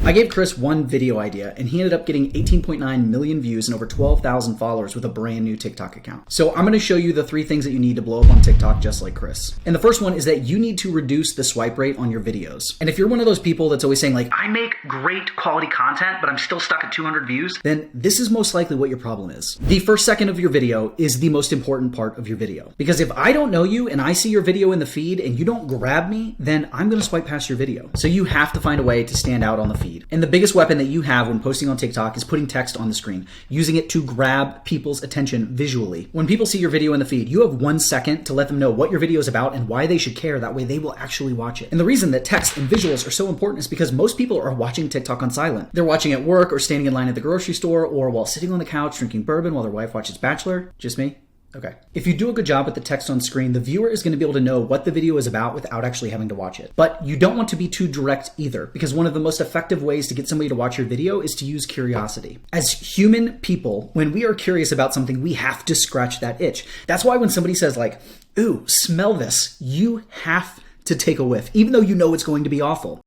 I gave Chris one video idea and he ended up getting 18.9 million views and over 12,000 followers with a brand new TikTok account. So I'm going to show you the 3 things that you need to blow up on TikTok just like Chris. And the first one is that you need to reduce the swipe rate on your videos. And if you're one of those people that's always saying like, I make great quality content, but I'm still stuck at 200 views, then this is most likely what your problem is. The first second of your video is the most important part of your video. Because if I don't know you and I see your video in the feed and you don't grab me, then I'm going to swipe past your video. So you have to find a way to stand out on the feed. And the biggest weapon that you have when posting on TikTok is putting text on the screen, using it to grab people's attention visually. When people see your video in the feed, you have 1 second to let them know what your video is about and why they should care. That way they will actually watch it. And the reason that text and visuals are so important is because most people are watching TikTok on silent. They're watching at work or standing in line at the grocery store or while sitting on the couch drinking bourbon while their wife watches Bachelor. Just me? Okay. If you do a good job with the text on screen, the viewer is going to be able to know what the video is about without actually having to watch it. But you don't want to be too direct either, because one of the most effective ways to get somebody to watch your video is to use curiosity. As human people, when we are curious about something, we have to scratch that itch. That's why when somebody says like, ooh, smell this, you have to take a whiff, even though you know it's going to be awful.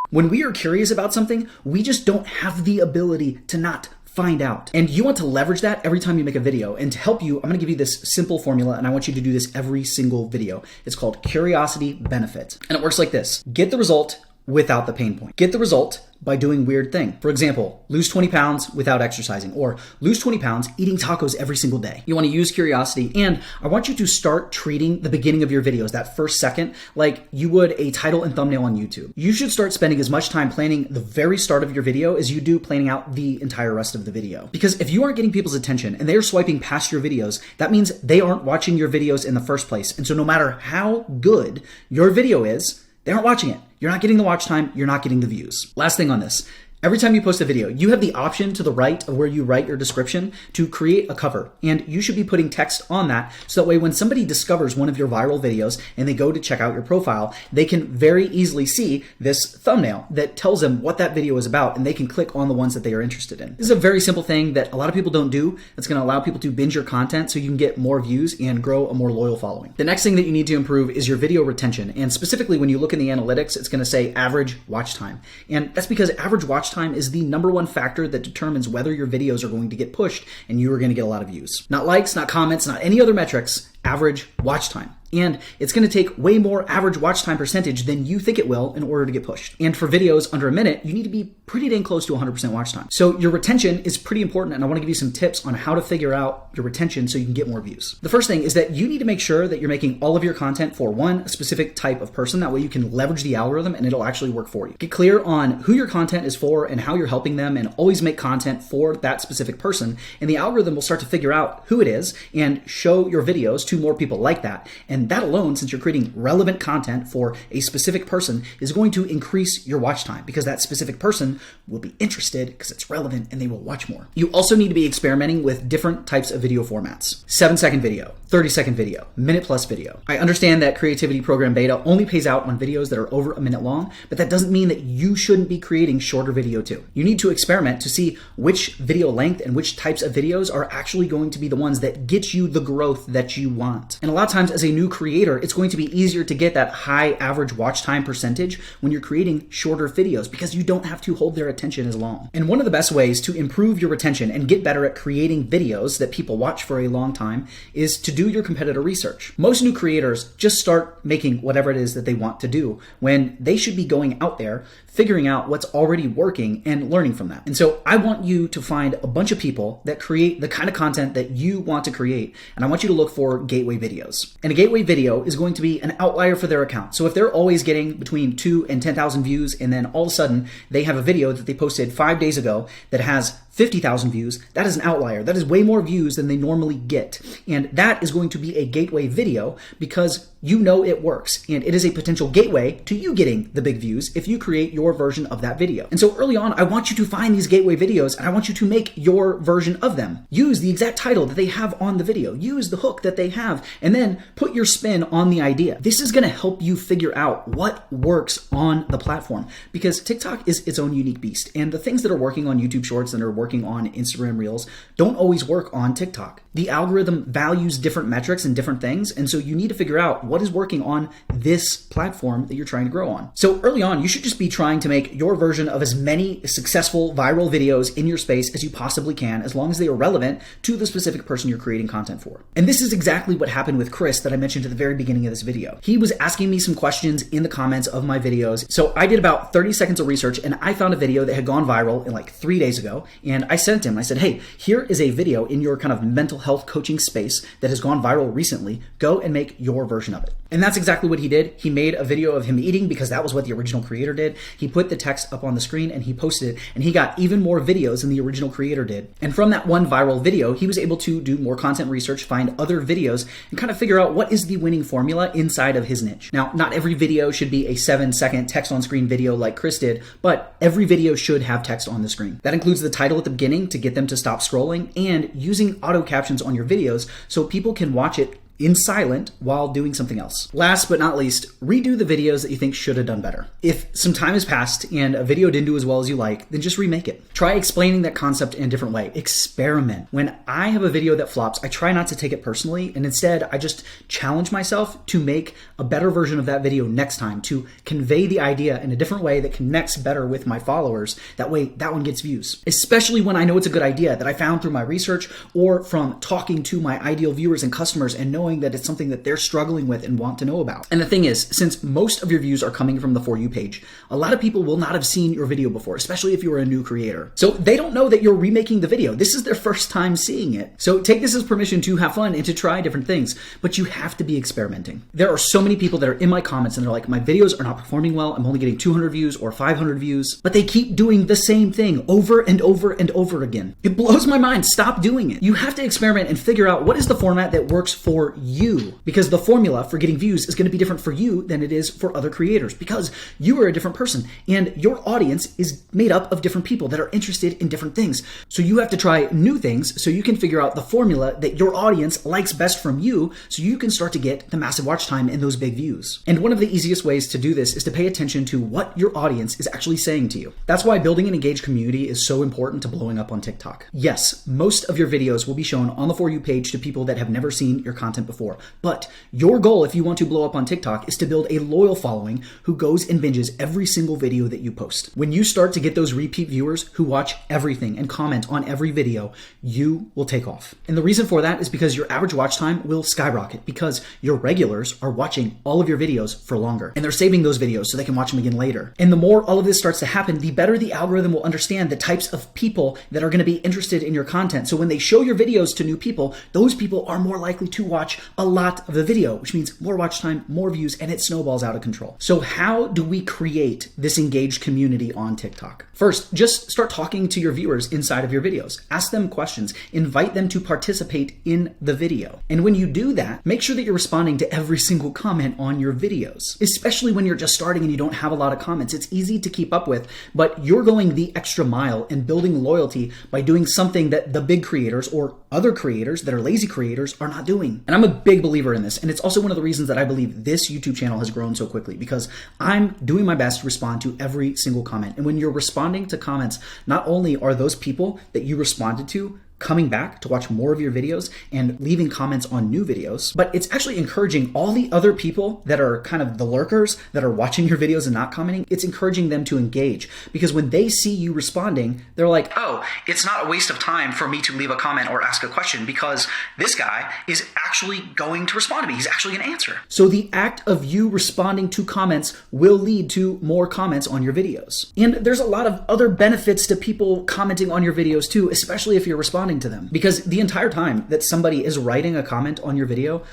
When we are curious about something, we just don't have the ability to not find out. And you want to leverage that every time you make a video. And to help you, I'm going to give you this simple formula and I want you to do this every single video. It's called curiosity benefit. And it works like this. Get the result without the pain point. Get the result by doing weird thing. For example, lose 20 pounds without exercising, or lose 20 pounds eating tacos every single day. You want to use curiosity, and I want you to start treating the beginning of your videos, that first second, like you would a title and thumbnail on YouTube. You should start spending as much time planning the very start of your video as you do planning out the entire rest of the video. Because if you aren't getting people's attention and they're swiping past your videos, that means they aren't watching your videos in the first place. And so no matter how good your video is, they aren't watching it. You're not getting the watch time. You're not getting the views. Last thing on this. Every time you post a video, you have the option to the right of where you write your description to create a cover. And you should be putting text on that so that way when somebody discovers one of your viral videos and they go to check out your profile, they can very easily see this thumbnail that tells them what that video is about and they can click on the ones that they are interested in. This is a very simple thing that a lot of people don't do that's going to allow people to binge your content so you can get more views and grow a more loyal following. The next thing that you need to improve is your video retention. And specifically when you look in the analytics, it's going to say average watch time. And that's because average watch time is the number one factor that determines whether your videos are going to get pushed and you are going to get a lot of views. Not likes, not comments, not any other metrics, average watch time. And it's going to take way more average watch time percentage than you think it will in order to get pushed. And for videos under a minute, you need to be pretty dang close to 100% watch time. So your retention is pretty important, and I want to give you some tips on how to figure out your retention so you can get more views. The first thing is that you need to make sure that you're making all of your content for one specific type of person. That way you can leverage the algorithm and it'll actually work for you. Get clear on who your content is for and how you're helping them, and always make content for that specific person. And the algorithm will start to figure out who it is and show your videos to more people like that. And that alone, since you're creating relevant content for a specific person, is going to increase your watch time because that specific person will be interested because it's relevant and they will watch more. You also need to be experimenting with different types of video formats. 7-second video, 30-second video, minute plus video. I understand that Creativity Program Beta only pays out on videos that are over a minute long, but that doesn't mean that you shouldn't be creating shorter video too. You need to experiment to see which video length and which types of videos are actually going to be the ones that get you the growth that you want. And a lot of times as a new creator, it's going to be easier to get that high average watch time percentage when you're creating shorter videos because you don't have to hold their attention as long. And one of the best ways to improve your retention and get better at creating videos that people watch for a long time is to do your competitor research. Most new creators just start making whatever it is that they want to do when they should be going out there, figuring out what's already working and learning from that. And so I want you to find a bunch of people that create the kind of content that you want to create. And I want you to look for gateway videos. And a gateway video is going to be an outlier for their account. So if they're always getting between 2 and 10,000 views, and then all of a sudden they have a video that they posted 5 days ago that has 50,000 views, that is an outlier. That is way more views than they normally get. And that is going to be a gateway video because you know it works. And it is a potential gateway to you getting the big views if you create your version of that video. And so early on, I want you to find these gateway videos and I want you to make your version of them. Use the exact title that they have on the video. Use the hook that they have, and then put your spin on the idea. This is going to help you figure out what works on the platform because TikTok is its own unique beast. And the things that are working on YouTube Shorts and are working working on Instagram Reels don't always work on TikTok. The algorithm values different metrics and different things, and so you need to figure out what is working on this platform that you're trying to grow on. So early on, you should just be trying to make your version of as many successful viral videos in your space as you possibly can, as long as they are relevant to the specific person you're creating content for. And this is exactly what happened with Chris that I mentioned at the very beginning of this video. He was asking me some questions in the comments of my videos. So I did about 30 seconds of research and I found a video that had gone viral in like 3 days ago. And I sent him, I said, hey, here is a video in your kind of mental health coaching space that has gone viral recently. Go and make your version of it. And that's exactly what he did. He made a video of him eating because that was what the original creator did. He put the text up on the screen and he posted it, and he got even more videos than the original creator did. And from that one viral video, he was able to do more content research, find other videos, and kind of figure out what is the winning formula inside of his niche. Now, not every video should be a 7-second text on screen video like Chris did, but every video should have text on the screen. That includes the title at the beginning to get them to stop scrolling, and using auto captions on your videos so people can watch it in silent while doing something else. Last but not least, redo the videos that you think should have done better. If some time has passed and a video didn't do as well as you like, then just remake it. Try explaining that concept in a different way. Experiment. When I have a video that flops, I try not to take it personally, and instead I just challenge myself to make a better version of that video next time, to convey the idea in a different way that connects better with my followers. That way that one gets views. Especially when I know it's a good idea that I found through my research or from talking to my ideal viewers and customers and knowing that it's something that they're struggling with and want to know about. And the thing is, since most of your views are coming from the For You page, a lot of people will not have seen your video before, especially if you're a new creator. So they don't know that you're remaking the video. This is their first time seeing it. So take this as permission to have fun and to try different things, but you have to be experimenting. There are so many people that are in my comments and they're like, my videos are not performing well. I'm only getting 200 views or 500 views, but they keep doing the same thing over and over and over again. It blows my mind. Stop doing it. You have to experiment and figure out what is the format that works for you, because the formula for getting views is going to be different for you than it is for other creators, because you are a different person and your audience is made up of different people that are interested in different things. So you have to try new things so you can figure out the formula that your audience likes best from you, so you can start to get the massive watch time and those big views. And one of the easiest ways to do this is to pay attention to what your audience is actually saying to you. That's why building an engaged community is so important to blowing up on TikTok. Yes, most of your videos will be shown on the For You page to people that have never seen your content before. But your goal, if you want to blow up on TikTok, is to build a loyal following who goes and binges every single video that you post. When you start to get those repeat viewers who watch everything and comment on every video, you will take off. And the reason for that is because your average watch time will skyrocket, because your regulars are watching all of your videos for longer and they're saving those videos so they can watch them again later. And the more all of this starts to happen, the better the algorithm will understand the types of people that are going to be interested in your content. So when they show your videos to new people, those people are more likely to watch a lot of the video, which means more watch time, more views, and it snowballs out of control. So how do we create this engaged community on TikTok? First, just start talking to your viewers inside of your videos. Ask them questions, invite them to participate in the video. And when you do that, make sure that you're responding to every single comment on your videos, especially when you're just starting and you don't have a lot of comments. It's easy to keep up with, but you're going the extra mile and building loyalty by doing something that the big creators or other creators that are lazy creators are not doing. And I'm a big believer in this. And it's also one of the reasons that I believe this YouTube channel has grown so quickly, because I'm doing my best to respond to every single comment. And when you're responding to comments, not only are those people that you responded to coming back to watch more of your videos and leaving comments on new videos, but it's actually encouraging all the other people that are kind of the lurkers that are watching your videos and not commenting. It's encouraging them to engage, because when they see you responding, they're like, oh, it's not a waste of time for me to leave a comment or ask a question, because this guy is actually going to respond to me. He's actually going to answer. So the act of you responding to comments will lead to more comments on your videos. And there's a lot of other benefits to people commenting on your videos too, especially if you're responding to them, because the entire time that somebody is writing a comment on your video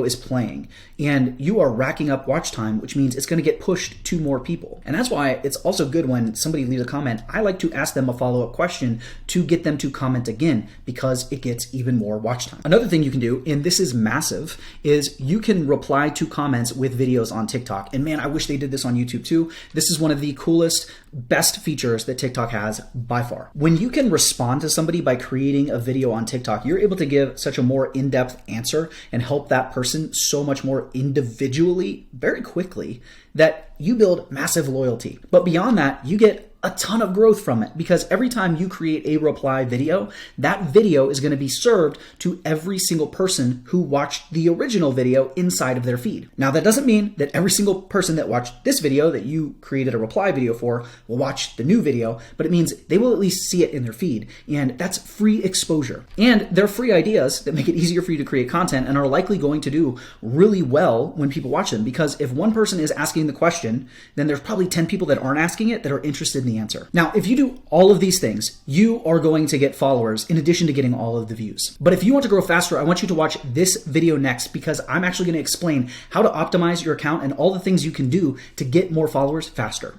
is playing and you are racking up watch time, which means it's going to get pushed to more people. And that's why it's also good when somebody leaves a comment, I like to ask them a follow-up question to get them to comment again, because it gets even more watch time. Another thing you can do, and this is massive, is you can reply to comments with videos on TikTok. And man, I wish they did this on YouTube too. This is one of the coolest, best features that TikTok has by far. When you can respond to somebody by creating a video on TikTok, you're able to give such a more in-depth answer and help that person so much more individually very quickly that you build massive loyalty. But beyond that, you get a ton of growth from it, because every time you create a reply video, that video is going to be served to every single person who watched the original video inside of their feed. Now, that doesn't mean that every single person that watched this video that you created a reply video for will watch the new video, but it means they will at least see it in their feed, and that's free exposure. And they're free ideas that make it easier for you to create content and are likely going to do really well when people watch them, because if one person is asking the question, then there's probably 10 people that aren't asking it that are interested in the answer. Now, if you do all of these things, you are going to get followers in addition to getting all of the views. But if you want to grow faster, I want you to watch this video next, because I'm actually going to explain how to optimize your account and all the things you can do to get more followers faster.